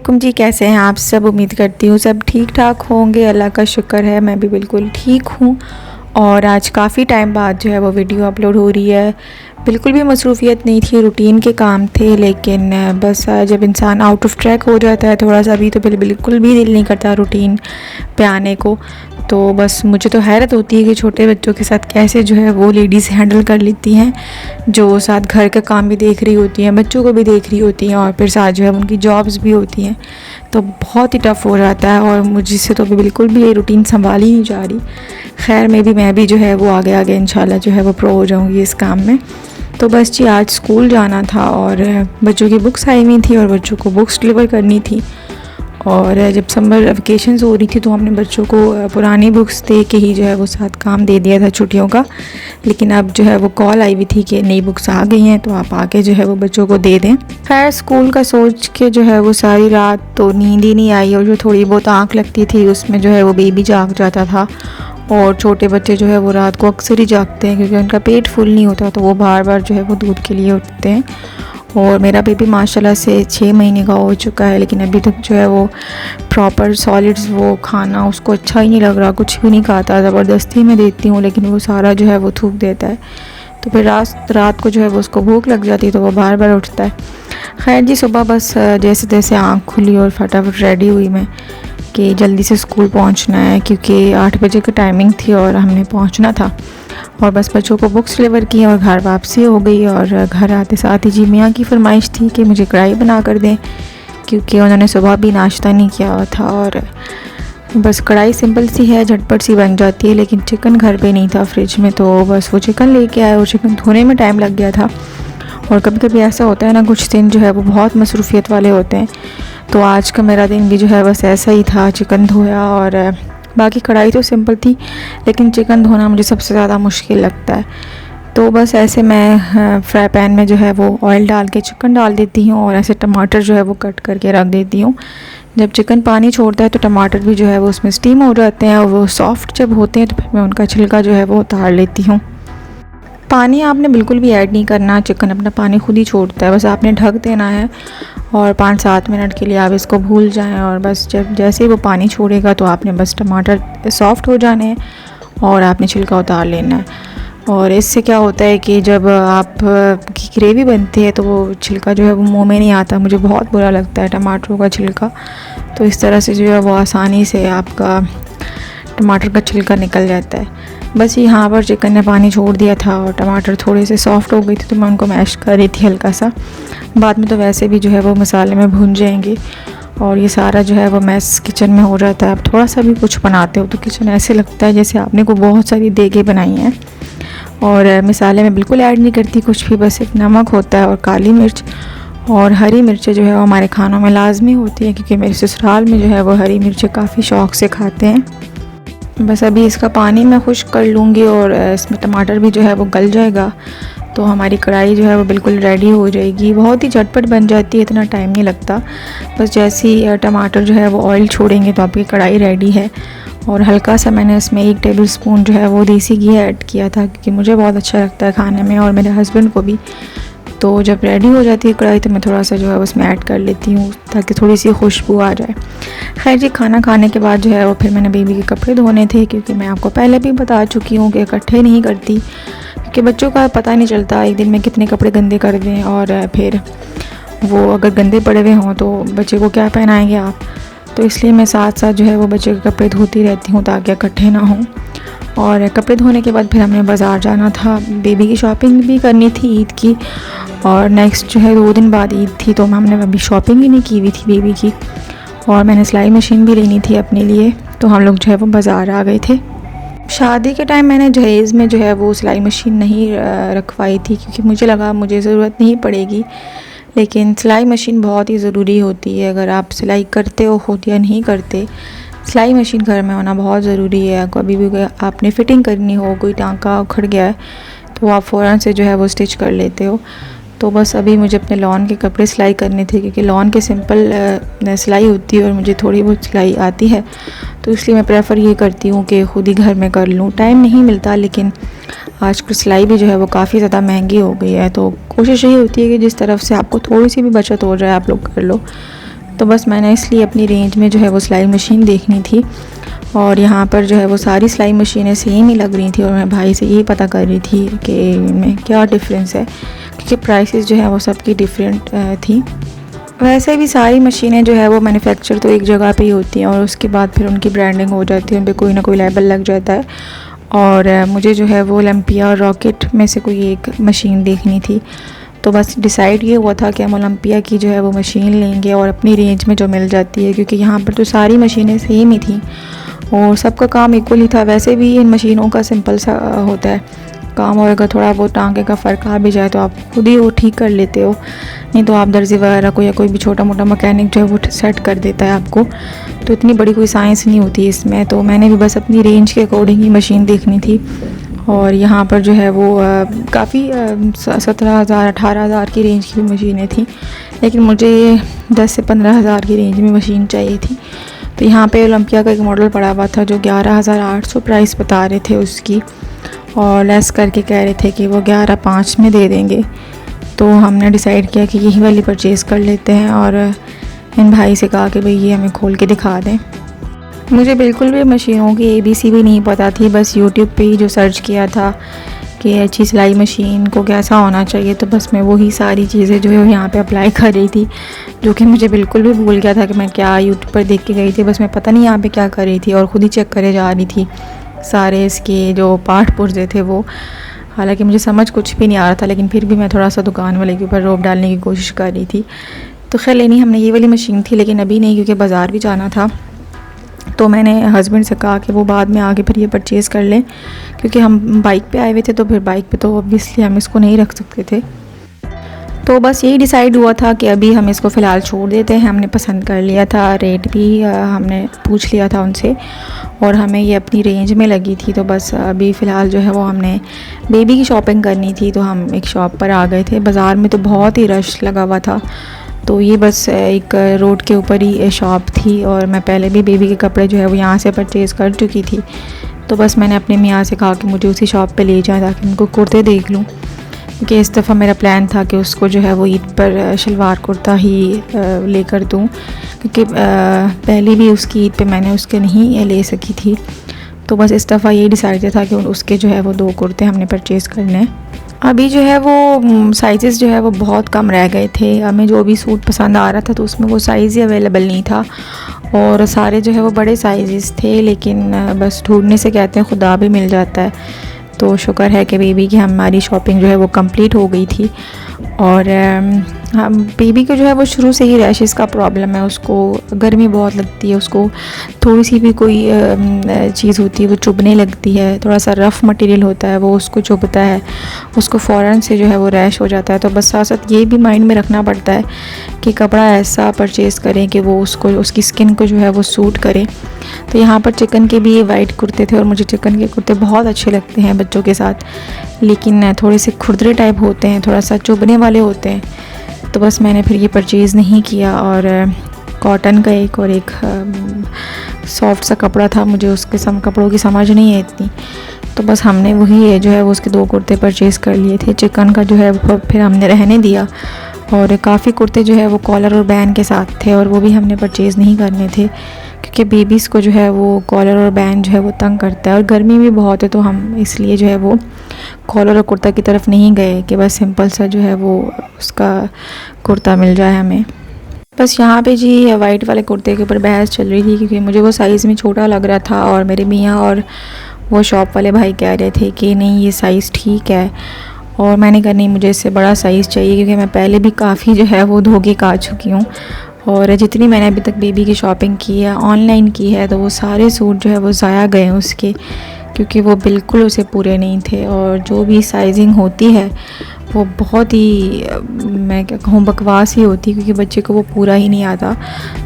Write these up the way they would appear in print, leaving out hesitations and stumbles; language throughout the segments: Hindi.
वालेकुम जी, कैसे हैं आप सब। उम्मीद करती हूँ सब ठीक ठाक होंगे। अल्लाह का शुक्र है मैं भी बिल्कुल ठीक हूँ। और आज काफ़ी टाइम बाद जो है वो वीडियो अपलोड हो रही है। बिल्कुल भी मसरूफ़ियत नहीं थी, रूटीन के काम थे, लेकिन बस जब इंसान आउट ऑफ ट्रैक हो जाता है थोड़ा सा भी तो बिल्कुल भी दिल नहीं करता रूटीन पे आने को। तो बस मुझे तो हैरत होती है कि छोटे बच्चों के साथ कैसे जो है वो लेडीज़ हैंडल कर लेती हैं, जो साथ घर का काम भी देख रही होती हैं, बच्चों को भी देख रही होती हैं और फिर साथ जो है उनकी जॉब्स भी होती हैं। तो बहुत ही टफ़ हो जाता है और मुझसे तो बिल्कुल भी ये रूटीन संभाल ही नहीं जा रही। खैर मैं भी जो है वो आगे आगे इंशाल्लाह जो है वो प्रो हो जाऊँगी इस काम में। तो बस जी आज स्कूल जाना था और बच्चों की बुक्स आई हुई थी और बच्चों को बुक्स डिलीवर करनी थी। और जब समर वेकेशंस हो रही थी तो हमने बच्चों को पुरानी बुक्स दे के ही जो है वो साथ काम दे दिया था छुट्टियों का। लेकिन अब जो है वो कॉल आई हुई थी कि नई बुक्स आ गई हैं तो आप आके जो है वो बच्चों को दे दें। खैर स्कूल का सोच के जो है वो सारी रात तो नींद ही नहीं आई और जो थोड़ी बहुत आँख लगती थी उसमें जो है वो बेबी जाग जाता था। और छोटे बच्चे जो है वो रात को अक्सर ही जागते हैं क्योंकि उनका पेट फुल नहीं होता, तो वो बार बार जो है वो दूध के लिए उठते हैं। और मेरा बेबी माशाल्लाह से 6 महीने का हो चुका है, लेकिन अभी तक जो है वो प्रॉपर सॉलिड्स वो खाना उसको अच्छा ही नहीं लग रहा, कुछ भी नहीं खाता। ज़बरदस्ती में देती हूँ लेकिन वो सारा जो है वो थूक देता है। तो फिर रात को जो है वो उसको भूख लग जाती है तो वो बार बार उठता है। खैर जी सुबह बस जैसे तैसे आँख खुली और फटाफट रेडी हुई मैं कि जल्दी से स्कूल पहुंचना है क्योंकि 8 बजे की टाइमिंग थी और हमने पहुंचना था। और बस बच्चों को बुक्स डिलीवर की और घर वापसी हो गई। और घर आते साथ ही जी मियाँ की फरमाइश थी कि मुझे कढ़ाई बना कर दें क्योंकि उन्होंने सुबह भी नाश्ता नहीं किया हुआ था। और बस कढ़ाई सिंपल सी है, झटपट सी बन जाती है, लेकिन चिकन घर पे नहीं था फ्रिज में, तो बस वो चिकन लेके आए और चिकन धोने में टाइम लग गया था। और कभी कभी ऐसा होता है ना, कुछ दिन जो है वो बहुत मसरूफ़ियत वाले होते हैं। तो आज का मेरा दिन भी जो है बस ऐसा ही था, चिकन धोया और बाकी कढ़ाई तो सिंपल थी लेकिन चिकन धोना मुझे सबसे ज़्यादा मुश्किल लगता है। तो बस ऐसे मैं फ्राई पैन में जो है वो ऑयल डाल के चिकन डाल देती हूँ और ऐसे टमाटर जो है वो कट करके रख देती हूँ। जब चिकन पानी छोड़ता है तो टमाटर भी जो है वो उसमें स्टीम हो जाते हैं और वो सॉफ्ट जब होते हैं तो फिर मैं उनका छिलका जो है वो उतार लेती हूँ। पानी आपने बिल्कुल भी ऐड नहीं करना, चिकन अपना पानी खुद ही छोड़ता है, बस आपने ढक देना है और 5-7 मिनट के लिए आप इसको भूल जाएं। और बस जब जैसे ही वो पानी छोड़ेगा तो आपने बस टमाटर सॉफ्ट हो जाने हैं और आपने छिलका उतार लेना है। और इससे क्या होता है कि जब आप की ग्रेवी बनती है तो वो छिलका जो है वो मुंह में नहीं आता, मुझे बहुत बुरा लगता है टमाटरों का छिलका। तो इस तरह से जो है वो आसानी से आपका टमाटर का छिलका निकल जाता है। बस यहाँ पर चिकन ने पानी छोड़ दिया था और टमाटर थोड़े से सॉफ्ट हो गए थे तो मैं उनको मैश कर रही थी हल्का सा। बाद में तो वैसे भी जो है वो मसाले में भुन जाएंगे और ये सारा जो है वो मैस किचन में हो जाता है। आप थोड़ा सा भी कुछ बनाते हो तो किचन ऐसे लगता है जैसे आपने को बहुत सारी देगे बनाई हैं। और मसाले में बिल्कुल ऐड नहीं करती कुछ भी, बस एक नमक होता है और काली मिर्च और हरी मिर्चें जो है वो हमारे खानों में लाजमी होती है क्योंकि मेरे ससुराल में जो है वो हरी मिर्चें काफ़ी शौक़ से खाते हैं। बस अभी इसका पानी मैं खुश्क कर लूँगी और इसमें टमाटर भी जो है वो गल जाएगा तो हमारी कढ़ाई जो है वो बिल्कुल रेडी हो जाएगी। बहुत ही झटपट बन जाती है, इतना टाइम नहीं लगता। बस जैसे ही टमाटर जो है वो ऑयल छोड़ेंगे तो आपकी कढ़ाई रेडी है। और हल्का सा मैंने इसमें 1 टेबल स्पून जो है वो देसी घी ऐड किया था क्योंकि मुझे बहुत अच्छा लगता है खाने में और मेरे हस्बैंड को भी। तो जब रेडी हो जाती है कढ़ाई तो मैं थोड़ा सा जो है उसमें ऐड कर लेती हूँ ताकि थोड़ी सी खुशबू आ जाए। खैर जी खाना खाने के बाद जो है वो फिर मैंने बेबी के कपड़े धोने थे क्योंकि मैं आपको पहले भी बता चुकी हूँ कि इकट्ठे नहीं करती क्योंकि बच्चों का पता नहीं चलता एक दिन में कितने कपड़े गंदे कर दें और फिर वो अगर गंदे पड़े हुए हों तो बच्चे को क्या पहनाएंगे आप। तो इसलिए मैं साथ साथ जो है वो बच्चे के कपड़े धोती रहती हूँ ताकि इकट्ठे ना हों। और कपड़े धोने के बाद फिर हमें बाज़ार जाना था, बेबी की शॉपिंग भी करनी थी ईद की। और नेक्स्ट जो है 2 दिन बाद ईद थी तो हमने अभी शॉपिंग ही नहीं की हुई थी बेबी की। और मैंने सिलाई मशीन भी लेनी थी अपने लिए, तो हम लोग जो है वो बाज़ार आ गए थे। शादी के टाइम मैंने जहेज़ में जो है वो सिलाई मशीन नहीं रखवाई थी क्योंकि मुझे लगा मुझे ज़रूरत नहीं पड़ेगी, लेकिन सिलाई मशीन बहुत ही ज़रूरी होती है। अगर आप सिलाई करते हो खुद या नहीं करते, सिलाई मशीन घर में होना बहुत ज़रूरी है। कभी भी आपने फ़िटिंग करनी हो, कोई टांका उखड़ गया है तो आप फ़ौरन से जो है वो स्टिच कर लेते हो। तो बस अभी मुझे अपने लॉन के कपड़े सिलाई करने थे क्योंकि लॉन के सिंपल सिलाई होती है और मुझे थोड़ी बहुत सिलाई आती है, तो इसलिए मैं प्रेफर ये करती हूँ कि ख़ुद ही घर में कर लूँ। टाइम नहीं मिलता, लेकिन आजकल सिलाई भी जो है वो काफ़ी ज़्यादा महंगी हो गई है, तो कोशिश यही होती है कि जिस तरफ से आपको थोड़ी सी भी बचत हो जाए आप लोग कर लो तो बस मैंने इसलिए अपनी रेंज में जो है वो सिलाई मशीन देखनी थी। और यहाँ पर जो है वो सारी सिलाई मशीनें सेम ही लग रही थी और मैं भाई से यही पता कर रही थी कि इनमें क्या डिफरेंस है, क्योंकि प्राइसेस जो है वो सबकी डिफरेंट थी। वैसे भी सारी मशीनें जो है वो मैन्युफैक्चर तो एक जगह पे ही होती हैं और उसके बाद फिर उनकी ब्रांडिंग हो जाती है, उन पर कोई ना कोई लेबल लग जाता है। और मुझे जो है वो ओलंपिया और रॉकेट में से कोई एक मशीन देखनी थी। तो बस डिसाइड ये हुआ था कि हम ओलंपिया की जो है वो मशीन लेंगे और अपनी रेंज में जो मिल जाती है, क्योंकि यहाँ पर तो सारी मशीनें सेम ही थी और सबका काम इक्वल ही था। वैसे भी इन मशीनों का सिंपल सा होता है काम, और अगर थोड़ा बहुत टांगे का फ़र्क आ भी जाए तो आप खुद ही वो ठीक कर लेते हो, नहीं तो आप दर्जी वगैरह को या कोई भी छोटा मोटा मैकेनिक जो है वो सेट कर देता है आपको। तो इतनी बड़ी कोई साइंस नहीं होती इसमें। तो मैंने भी बस अपनी रेंज के अकॉर्डिंग ही मशीन देखनी थी और यहाँ पर जो है वो काफ़ी 17,000 18,000 की रेंज की मशीनें थी, लेकिन मुझे 10 से 15,000 की रेंज में मशीन चाहिए थी। तो यहाँ पे ओलंपिया का एक मॉडल पड़ा हुआ था जो 11,800 प्राइस बता रहे थे उसकी, और लेस करके कह रहे थे कि वो 11,500 में दे देंगे। तो हमने डिसाइड किया कि यही वाली परचेज़ कर लेते हैं और इन भाई से कहा कि भाई ये हमें खोल के दिखा दें। मुझे बिल्कुल भी मशीनों की ABC भी नहीं पता थी, बस यूट्यूब पे ही जो सर्च किया था कि अच्छी सिलाई मशीन को कैसा होना चाहिए, तो बस मैं वही सारी चीज़ें जो है यहाँ पे अप्लाई कर रही थी, जो कि मुझे बिल्कुल भी भूल गया था कि मैं क्या यूट्यूब पर देख के गई थी। बस मैं पता नहीं यहाँ पे क्या कर रही थी और ख़ुद ही चेक करे जा रही थी सारे इसके जो पार्ट पुर्जे थे वो। हालांकि मुझे समझ कुछ भी नहीं आ रहा था, लेकिन फिर भी मैं थोड़ा सा दुकान वाले के ऊपर रोब डालने की कोशिश कर रही थी। तो खैर लेनी हमने ये वाली मशीन थी, लेकिन अभी नहीं, क्योंकि बाज़ार भी जाना था। तो मैंने हस्बैंड से कहा कि वो बाद में आके फिर ये परचेज़ कर लें, क्योंकि हम बाइक पे आए हुए थे, तो फिर बाइक पे तो ऑब्वियसली हम इसको नहीं रख सकते थे। तो बस यही डिसाइड हुआ था कि अभी हम इसको फ़िलहाल छोड़ देते हैं। हमने पसंद कर लिया था, रेट भी हमने पूछ लिया था उनसे और हमें ये अपनी रेंज में लगी थी। तो बस अभी फ़िलहाल जो है वो हमने बेबी की शॉपिंग करनी थी, तो हम एक शॉप पर आ गए थे। बाज़ार में तो बहुत ही रश लगा हुआ था, तो ये बस एक रोड के ऊपर ही शॉप थी और मैं पहले भी बेबी के कपड़े जो है वो यहाँ से परचेज़ कर चुकी थी। तो बस मैंने अपने मियाँ से कहा कि मुझे उसी शॉप पे ले जाए ताकि उनको कुर्ते देख लूँ, क्योंकि इस दफ़ा मेरा प्लान था कि उसको जो है वो ईद पर शलवार कुर्ता ही लेकर दूँ, क्योंकि पहले भी उसकी ईद पे मैंने उसके नहीं ले सकी थी। तो बस इस दफ़ा ये डिसाइड था कि उसके जो है वो 2 कुर्ते हमने परचेज़ करने हैं। अभी जो है वो साइज़ेस जो है वो बहुत कम रह गए थे। हमें जो भी सूट पसंद आ रहा था तो उसमें वो साइज़ ही अवेलेबल नहीं था और सारे जो है वो बड़े साइज़ेस थे, लेकिन बस ढूंढने से कहते हैं खुदा भी मिल जाता है। तो शुक्र है कि बेबी की हमारी शॉपिंग जो है वो कंप्लीट हो गई थी। और हम बेबी को जो है वो शुरू से ही रैशेस का प्रॉब्लम है, उसको गर्मी बहुत लगती है, उसको थोड़ी सी भी कोई चीज़ होती है वो चुभने लगती है, थोड़ा सा रफ़ मटेरियल होता है वो उसको चुभता है, उसको फ़ौरन से जो है वो रैश हो जाता है। तो बस साथ साथ ये भी माइंड में रखना पड़ता है कि कपड़ा ऐसा परचेज़ करें कि वो उसको उसकी स्किन को जो है वो सूट करे। तो यहाँ पर चिकन के भी ये वाइट कुर्ते थे और मुझे चिकन के कुर्ते बहुत अच्छे लगते हैं बच्चों के साथ, लेकिन थोड़े से खुरदरे टाइप होते हैं, थोड़ा सा चुभने वाले होते हैं। तो बस मैंने फिर ये परचेज़ नहीं किया और कॉटन का एक और एक सॉफ्ट सा कपड़ा था, मुझे उसके कपड़ों की समझ नहीं है इतनी, तो बस हमने वही जो है वो उसके 2 कुर्ते परचेज़ कर लिए थे। चिकन का जो है वो फिर हमने रहने दिया और काफ़ी कुर्ते जो है वो कॉलर और बैन के साथ थे और वो भी हमने परचेज़ नहीं करने थे, क्योंकि बेबीज़ को जो है वो कॉलर और बैन जो है वो तंग करता है और गर्मी भी बहुत है। तो हम इसलिए जो है वो कॉलर और कुर्ता की तरफ नहीं गए कि बस सिंपल सा जो है वो उसका कुर्ता मिल जाए हमें। बस यहाँ पे जी वाइट वाले कुर्ते के ऊपर बहस चल रही थी, क्योंकि मुझे वो साइज़ में छोटा लग रहा था और मेरे मियाँ और वो शॉप वाले भाई कह रहे थे कि नहीं ये साइज़ ठीक है, और मैंने कहा नहीं मुझे इससे बड़ा साइज़ चाहिए, क्योंकि मैं पहले भी काफ़ी जो है वो धोखे खा चुकी हूँ और जितनी मैंने अभी तक बेबी की शॉपिंग की है ऑनलाइन की है तो वो सारे सूट जो है वो ज़ाया गए उसके, क्योंकि वो बिल्कुल उसे पूरे नहीं थे और जो भी साइजिंग होती है वो बहुत ही मैं क्या कहूँ बकवास ही होती है, क्योंकि बच्चे को वो पूरा ही नहीं आता।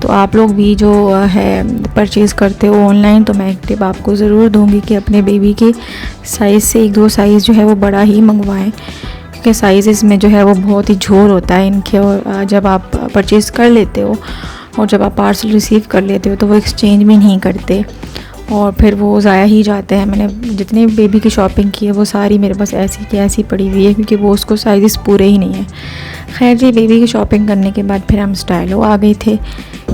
तो आप लोग भी जो है परचेज़ करते हो ऑनलाइन, तो मैं एक टिप आपको ज़रूर दूँगी कि अपने बेबी के साइज़ से 1-2 साइज़ जो है वो बड़ा ही मंगवाएं, क्योंकि साइज़ में जो है वो बहुत ही झोर होता है इनके। और जब आप परचेज़ कर लेते हो और जब आप पार्सल रिसीव कर लेते हो तो वो एक्सचेंज भी नहीं करते और फिर वो ज़ाया ही जाते हैं। मैंने जितने बेबी की शॉपिंग की है वो सारी मेरे पास ऐसी की ऐसी पड़ी हुई है, क्योंकि वो उसको साइज़ पूरे ही नहीं है। खैर जी बेबी की शॉपिंग करने के बाद फिर हम स्टाइलो आ गए थे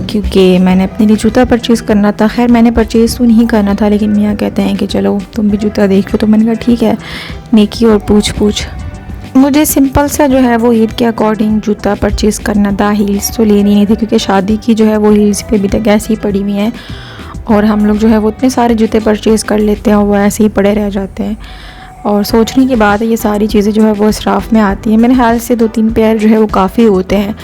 क्योंकि मैंने अपने लिए जूता परचेज़ करना था। खैर मैंने परचेज़ तो नहीं करना था, लेकिन मियाँ कहते हैं कि चलो तुम भी जूता देख लो, तो मैंने कहा ठीक है, नेकी और पूछ पूछ। मुझे सिंपल सा जो है वो ईद के अकॉर्डिंग जूता परचेज़ करना था। हील्स तो लेनी नहीं थी क्योंकि शादी की जो है वो हील्स पे अभी तक ऐसे ही पड़ी हुई हैं, और हम लोग जो है वो इतने सारे जूते परचेज़ कर लेते हैं और वो ऐसे ही पड़े रह जाते हैं। और सोचने की बात है, ये सारी चीज़ें जो है वो इसराफ़ में आती हैं। मेरे ख्याल से 2-3 पेयर जो है वो काफ़ी होते हैं,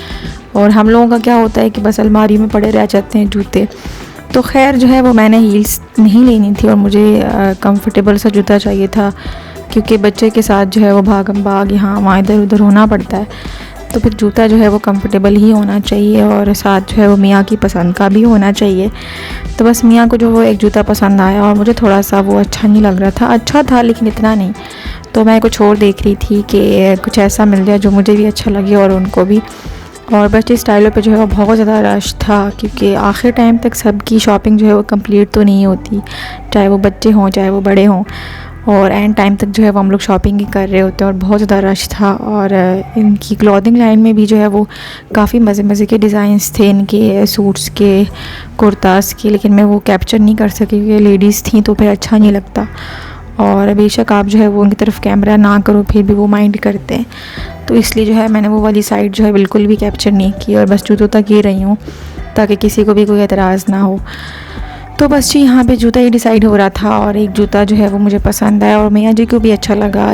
और हम लोगों का क्या होता है कि बस अलमारी में पड़े रह जाते हैं जूते। तो खैर जो है वो मैंने हील्स नहीं लेनी थी, और मुझे कंफर्टेबल सा जूता चाहिए था, क्योंकि बच्चे के साथ जो है वो भागम भाग यहाँ वहाँ इधर उधर होना पड़ता है। तो फिर जूता जो है वो कंफर्टेबल ही होना चाहिए, और साथ जो है वो मियाँ की पसंद का भी होना चाहिए। तो बस मियाँ को जो वो एक जूता पसंद आया, और मुझे थोड़ा सा वो अच्छा नहीं लग रहा था। अच्छा था लेकिन इतना नहीं। तो मैं कुछ और देख रही थी कि कुछ ऐसा मिल जाए जो मुझे भी अच्छा लगे और उनको भी। और बस इस स्टाइलों पे जो है वो बहुत ज़्यादा रश था, क्योंकि आखिर टाइम तक सबकी शॉपिंग जो है वो कंप्लीट तो नहीं होती, चाहे वो बच्चे हों चाहे वो बड़े हों। और एंड टाइम तक जो है वो हम लोग शॉपिंग ही कर रहे होते हैं, और बहुत ज़्यादा रश था। और इनकी क्लॉथिंग लाइन में भी जो है वो काफ़ी मज़े मज़े के डिज़ाइंस थे, इनके सूट्स के, कुर्तास के, लेकिन मैं वो कैप्चर नहीं कर सकी क्योंकि लेडीज़ थी तो फिर अच्छा नहीं लगता। और बेशक आप जो है वो उनकी तरफ कैमरा ना करो फिर भी वो माइंड करते हैं, तो इसलिए जो है मैंने वो वाली साइड जो है बिल्कुल भी कैप्चर नहीं की, और बस जूतों तक ही रही हूँ ताकि किसी को भी कोई एतराज़ ना हो। तो बस जी यहाँ पे जूता ही डिसाइड हो रहा था, और एक जूता जो है वो मुझे पसंद आया और मियाँ जी को भी अच्छा लगा।